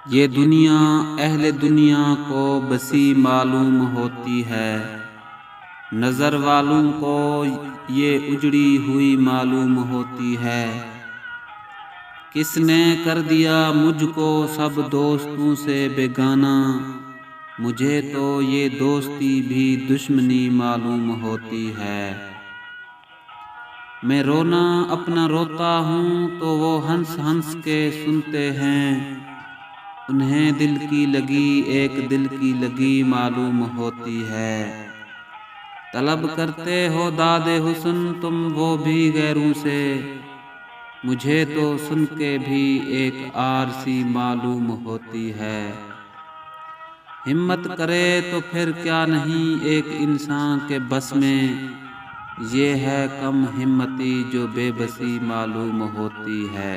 ये दुनिया अहले दुनिया को बसी मालूम होती है, नज़र वालों को ये उजड़ी हुई मालूम होती है। किसने कर दिया मुझको सब दोस्तों से बेगाना, मुझे तो ये दोस्ती भी दुश्मनी मालूम होती है। मैं रोना अपना रोता हूँ तो वो हंस हंस के सुनते हैं, उन्हें दिल की लगी एक दिल की लगी मालूम होती है। तलब करते हो दादे हुस्न तुम वो भी गैरों से, मुझे तो सुन के भी एक आर सी मालूम होती है। हिम्मत करे तो फिर क्या नहीं एक इंसान के बस में, ये है कम हिम्मती जो बेबसी मालूम होती है।